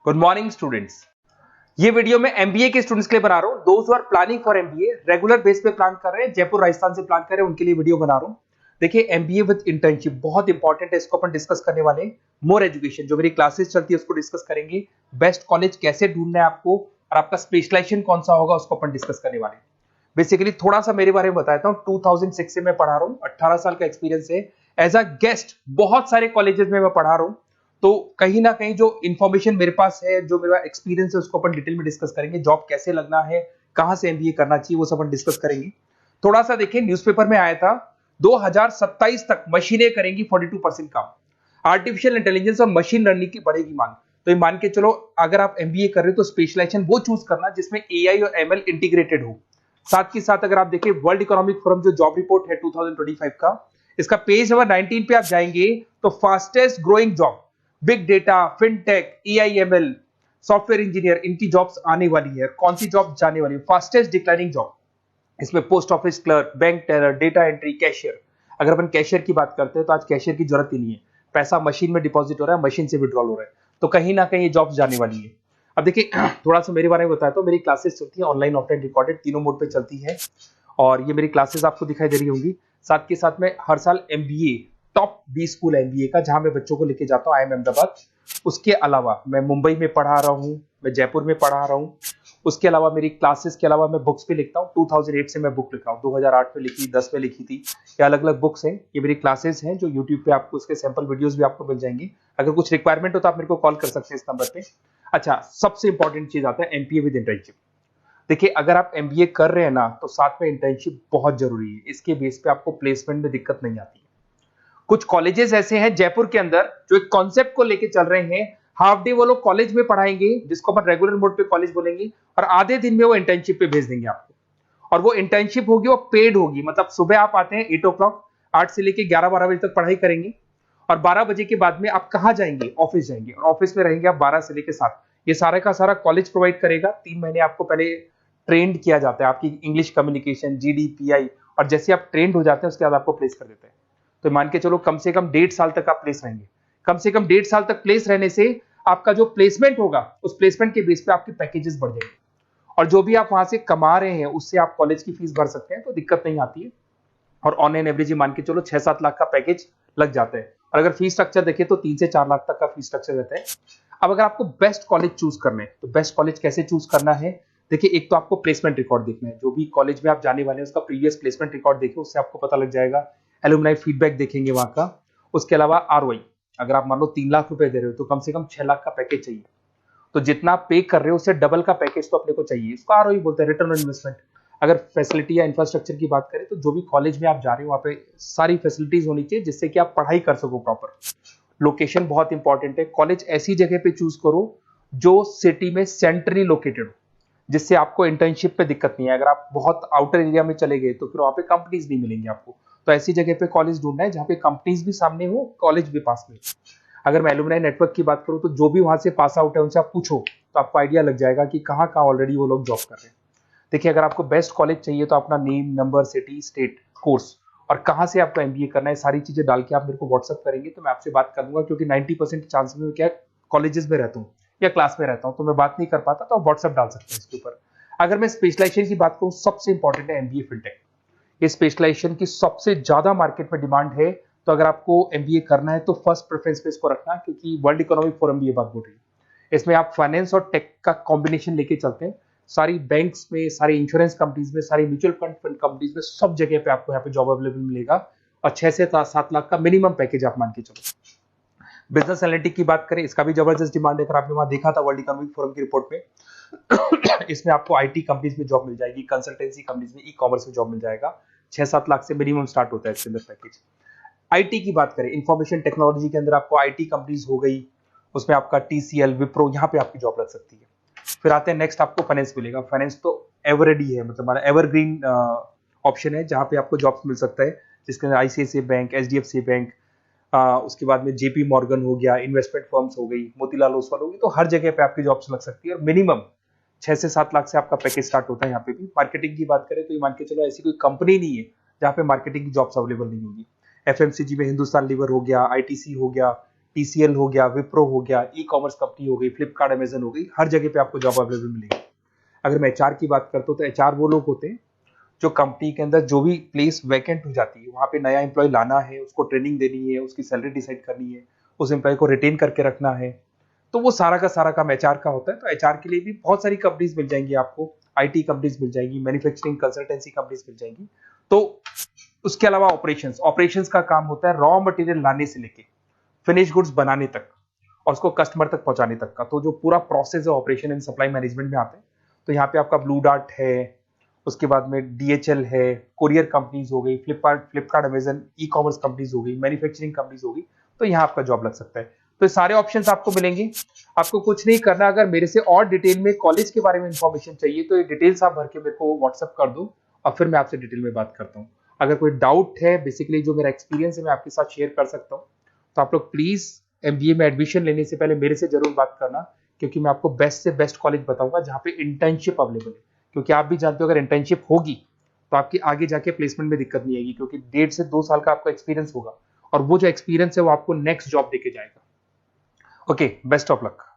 Good morning students. ये video मैं MBA के स्टूडेंट्स के लिए बना रहा हूँ। Those who are planning for MBA, regular base पे प्लान कर रहे हैं, जयपुर राजस्थान से प्लान कर रहे हैं, उनके लिए वीडियो बना रहा हूँ। देखिए एमबीए विद इंटर्नशिप बहुत इंपॉर्टेंट है, इसको अपन डिस्कस करने वाले हैं। मोर एजुकेशन जो मेरी क्लासेस चलती है उसको डिस्कस करेंगे। बेस्ट कॉलेज कैसे ढूंढना है आपको और आपका स्पेशलाइजेशन कौन सा होगा उसको अपन डिस्कस करने वाले हैं। बेसिकली थोड़ा सा मेरे बारे में बताता हूँ। 2006 से मैं पढ़ा रहा हूँ, 18 साल का एक्सपीरियंस है। एज अ गेस्ट बहुत सारे कॉलेजेस में मैं पढ़ा रहा हूँ, तो कहीं ना कहीं जो इन्फॉर्मेशन मेरे पास है, जो मेरा एक्सपीरियंस है, उसको अपन डिटेल में डिस्कस करेंगे। जॉब कैसे लगना है, कहां से एमबीए करना चाहिए, वो सब अपन डिस्कस करेंगे। थोड़ा सा देखिए, न्यूज़पेपर में आया था 2027 तक मशीनें करेंगी 42% काम। आर्टिफिशियल इंटेलिजेंस और मशीन लर्निंग की बढ़ेगी मांग। तो ये मान के चलो, अगर आप एमबीए कर रहे हो तो स्पेशलाइजेशन वो चूज करना जिसमें एआई और एमएल इंटीग्रेटेड हो। साथ ही साथ अगर आप देखिए वर्ल्ड इकोनॉमिक फोरम जो जॉब रिपोर्ट है 2025 का, इसका पेज नंबर 19 पे आप जाएंगे तो fastest growing job big data, fintech, AIML, software engineer, इनकी जॉब्स आने वाली है। कौन सी जॉब जाने वाली है? फास्टेस्ट डिक्लाइनिंग जॉब, इसमें post office clerk, bank teller, data entry, cashier. अगर अपन कैशियर की बात करते हैं तो आज कैशियर की जरूरत ही नहीं है। पैसा मशीन में डिपॉजिट हो रहा है, मशीन से विड्रॉल हो रहा है, तो कहीं ना कहीं ये जॉब्स जाने वाली है। अब देखिए थोड़ा सा मेरे बारे में बताया तो मेरी क्लासेस चलती है ऑनलाइन, ऑफलाइन, रिकॉर्डेड, तीनों मोड पे चलती है। और ये मेरी क्लासेस आपको दिखाई दे रही होंगी। साथ के साथ में हर साल एमबीए टॉप 20 स्कूल एमबीए का जहां मैं बच्चों को लेके जाता हूँ, आईएम अहमदाबाद। उसके अलावा मैं मुंबई में पढ़ा रहा हूँ, मैं जयपुर में पढ़ा रहा हूँ। उसके अलावा मेरी क्लासेस के अलावा मैं बुक्स भी लिखता हूँ। 2008 से मैं बुक लिख रहा हूँ, 2008 में लिखी, 10 में लिखी थी। ये अलग अलग बुक्स हैं, ये मेरी क्लासेस हैं जो यूट्यूब पे आपको उसके सैंपल वीडियोस भी आपको मिल जाएंगे। अगर कुछ रिक्वायरमेंट हो तो आप मेरे को कॉल कर सकते हैं इस नंबर पे। अच्छा, सबसे इंपॉर्टेंट चीज आता है एमपीए विद इंटर्नशिप। देखिए अगर आप एमबीए कर रहे हैं ना, तो साथ में इंटर्नशिप बहुत जरूरी है। इसके बेस पे आपको प्लेसमेंट में दिक्कत नहीं आती है। कुछ कॉलेजेस ऐसे हैं जयपुर के अंदर जो एक कॉन्सेप्ट को लेके चल रहे हैं। हाफ डे वो लोग कॉलेज में पढ़ाएंगे, जिसको अपन रेगुलर मोड पे कॉलेज बोलेंगे, और आधे दिन में वो इंटर्नशिप पे भेज देंगे आपको। और वो इंटर्नशिप होगी, वो पेड होगी। मतलब सुबह आप आते हैं 8 ओ क्लॉक, 8 से लेके 11-12 बजे तक पढ़ाई करेंगे, और 12 बजे के बाद में आप कहाँ जाएंगे? ऑफिस जाएंगे, और ऑफिस में रहेंगे आप 12 से लेके 7। ये सारा का सारा कॉलेज प्रोवाइड करेगा। 3 महीने आपको पहले ट्रेंड किया जाता है, आपकी इंग्लिश कम्युनिकेशन, जीडीपीआई, और जैसे आप ट्रेंड हो जाते हैं उसके बाद आपको प्लेस कर देते हैं। तो मान के चलो कम से कम 1.5 साल तक आप प्लेस रहेंगे। कम से कम 1.5 साल तक प्लेस रहने से आपका जो प्लेसमेंट होगा, उस प्लेसमेंट के बेस पे आपके पैकेजेस बढ़ जाएंगे, और जो भी आप वहां से कमा रहे हैं उससे आप कॉलेज की फीस भर सकते हैं, तो दिक्कत नहीं आती है। और ऑन एन एवरेज मान के चलो 6-7 लाख का पैकेज लग जाता है। और अगर फीस स्ट्रक्चर देखें तो 3 से 4 लाख तक का फीस स्ट्रक्चर रहता है। अब अगर आपको बेस्ट कॉलेज चूज करना है तो बेस्ट कॉलेज कैसे चूज करना है? देखिए एक तो आपको प्लेसमेंट रिकॉर्ड देखना है। जो भी कॉलेज में आप जाने वाले हैं उसका प्रीवियस प्लेसमेंट रिकॉर्ड देखिए, उससे आपको पता लग जाएगा। एलुमनाई फीडबैक देखेंगे वहां का। उसके अलावा आरओआई, अगर आप मान लो 3 लाख रुपए दे रहे हो तो कम से कम 6 लाख का पैकेज चाहिए। तो जितना आप पे कर रहे हो उससे डबल का पैकेज तो अपने को चाहिए। इसको आरओआई बोलते हैं, रिटर्न ऑन इन्वेस्टमेंट। अगर फैसिलिटी या इंफ्रास्ट्रक्चर की बात करें तो जो भी कॉलेज में आप जा रहे हो वहाँ पे सारी फैसिलिटीज होनी चाहिए जिससे कि आप पढ़ाई कर सको प्रॉपर। लोकेशन बहुत इंपॉर्टेंट है। कॉलेज ऐसी जगह पे चूज करो जो सिटी में सेंट्रली लोकेटेड हो, जिससे आपको इंटर्नशिप पे दिक्कत नहीं है। अगर आप बहुत आउटर एरिया में चले गए तो फिर वहाँ पे कंपनीज नहीं मिलेंगे आपको। तो ऐसी जगह पे कॉलेज ढूंढना है जहाँ पे कंपनीज भी सामने हो, कॉलेज भी पास में। अगर मैं एलुमनाई नेटवर्क की बात करूँ तो जो भी वहां से पास आउट है उनसे आप पूछो तो आपको आइडिया लग जाएगा कि कहाँ कहाँ ऑलरेडी वो लोग जॉब कर रहे हैं। देखिए अगर आपको बेस्ट कॉलेज चाहिए तो अपना name, number, city, state, course और कहाँ से आपको एमबीए करना है, सारी चीजें डाल के आप मेरे को व्हाट्सअप करेंगे तो मैं आपसे बात कर लूंगा। क्योंकि 90% चांस में क्या कॉलेजेस में रहता हूँ या क्लास में रहता हूँ तो मैं बात नहीं कर पाता, तो आप व्हाट्सअप डाल सकते हैं इसके ऊपर। अगर मैं स्पेशलाइजेशन की बात करूँ, सबसे इंपॉर्टेंट है एमबीए फिनटेक। ये स्पेशलाइजेशन की सबसे ज्यादा मार्केट में डिमांड है। तो अगर आपको एमबीए करना है तो फर्स्ट प्रेफरेंस पे इसको रखना, क्योंकि वर्ल्ड इकोनॉमिक फोरम भी ये बात बोल रही है। इसमें आप फाइनेंस और टेक का कॉम्बिनेशन लेके चलते हैं। सारी बैंक्स में, सारी इंश्योरेंस कंपनीज में, सारी म्यूचुअल फंड कंपनीज में, सब जगह पे आपको यहाँ पे जॉब अवेलेबल मिलेगा। और 6 से 7 लाख का मिनिमम पैकेज आप मान के चलो। बिजनेस एनालिटिक की बात करें, इसका भी जबरदस्त डिमांड है। अगर आपने वहां देखा था वर्ल्ड इकोनॉमिक फोरम की रिपोर्ट में इसमें आपको आईटी कंपनीज में जॉब मिल जाएगी, कंसल्टेंसी कंपनीज में, ई कॉमर्स में जॉब मिल जाएगा। 6-7 लाख से मिनिमम स्टार्ट होता है इसके अंदर पैकेज। आईटी की बात करें, इंफॉर्मेशन टेक्नोलॉजी के अंदर आपको आईटी कंपनीज हो गई, उसमें आपका टीसीएल, विप्रो, यहाँ पे आपकी जॉब लग सकती है। फिर आते हैं नेक्स्ट, आपको फाइनेंस मिलेगा। फाइनेंस तो एवररेडी है, मतलब हमारा एवरग्रीन ऑप्शन है जहाँ पे आपको जॉब्स मिल सकता है, जिसके अंदर आईसीआईसीआई बैंक, एचडीएफसी बैंक, उसके बाद में जेपी मॉर्गन हो गया, इन्वेस्टमेंट फर्म्स हो गई, मोतीलाल ओसवाल होगी। तो हर जगह पे आपकी जॉब्स लग सकती है और मिनिमम 6 से 7 लाख से आपका पैकेज स्टार्ट होता है। यहाँ पे भी मार्केटिंग की बात करें तो ये मान के चलो ऐसी कोई कंपनी नहीं है जहाँ पे मार्केटिंग की जॉब्स अवेलेबल नहीं होगी। एफएमसीजी में हिंदुस्तान लीवर हो गया, आईटीसी हो गया, TCL हो गया, विप्रो हो गया, ई-कॉमर्स कंपनी हो गई, फ्लिपकार्ट, अमेजन हो गई, हर जगह पे आपको जॉब अवेलेबल मिलेगी। अगर मैं HR की बात करता हूँ तो HR वो लोग होते हैं जो कंपनी के अंदर जो भी प्लेस वैकेंट हो जाती है वहां पे नया एम्प्लॉय लाना है, उसको ट्रेनिंग देनी है, उसकी सैलरी डिसाइड करनी है, उस एम्प्लॉय को रिटेन करके रखना है, तो वो सारा का सारा काम HR का होता है। तो HR के लिए भी बहुत सारी कंपनीज मिल जाएंगी आपको, IT कंपनीज मिल जाएंगी, मैन्युफैक्चरिंग कंसल्टेंसी कंपनीज मिल जाएंगी। तो उसके अलावा ऑपरेशंस ऑपरेशंस का काम होता है रॉ मटेरियल लाने से लेके फिनिश गुड्स बनाने तक और उसको कस्टमर तक पहुंचाने तक का। तो जो पूरा प्रोसेस है ऑपरेशन एंड सप्लाई मैनेजमेंट में आते हैं। तो यहाँ पे आपका ब्लू डार्ट है, उसके बाद में DHL है, कोरियर कंपनीज हो गई, फ्लिपकार्ट अमेजन, ई-कॉमर्स कंपनीज हो गई, मैन्युफैक्चरिंग कंपनीज हो गई। तो यहाँ आपका जॉब लग सकता है। तो ये सारे ऑप्शंस आपको मिलेंगे। आपको कुछ नहीं करना, अगर मेरे से और डिटेल में कॉलेज के बारे में इंफॉर्मेशन चाहिए तो ये डिटेल्स आप भर के मेरे को व्हाट्सअप कर दो और फिर मैं आपसे डिटेल में बात करता हूँ। अगर कोई डाउट है, बेसिकली जो मेरा एक्सपीरियंस है मैं आपके साथ शेयर कर सकता हूँ, तो आप लोग प्लीज MBA में एडमिशन लेने से पहले मेरे से जरूर बात करना, क्योंकि मैं आपको बेस्ट से बेस्ट कॉलेज बताऊंगा जहाँ पे इंटर्नशिप अवेलेबल है। क्योंकि आप भी जानते हो अगर इंटर्नशिप होगी तो आपकी आगे जाके प्लेसमेंट में दिक्कत नहीं आएगी, क्योंकि 1.5 से 2 साल का आपका एक्सपीरियंस होगा और वो जो एक्सपीरियंस है वो आपको नेक्स्ट जॉब देके जाएगा। Okay, best of luck.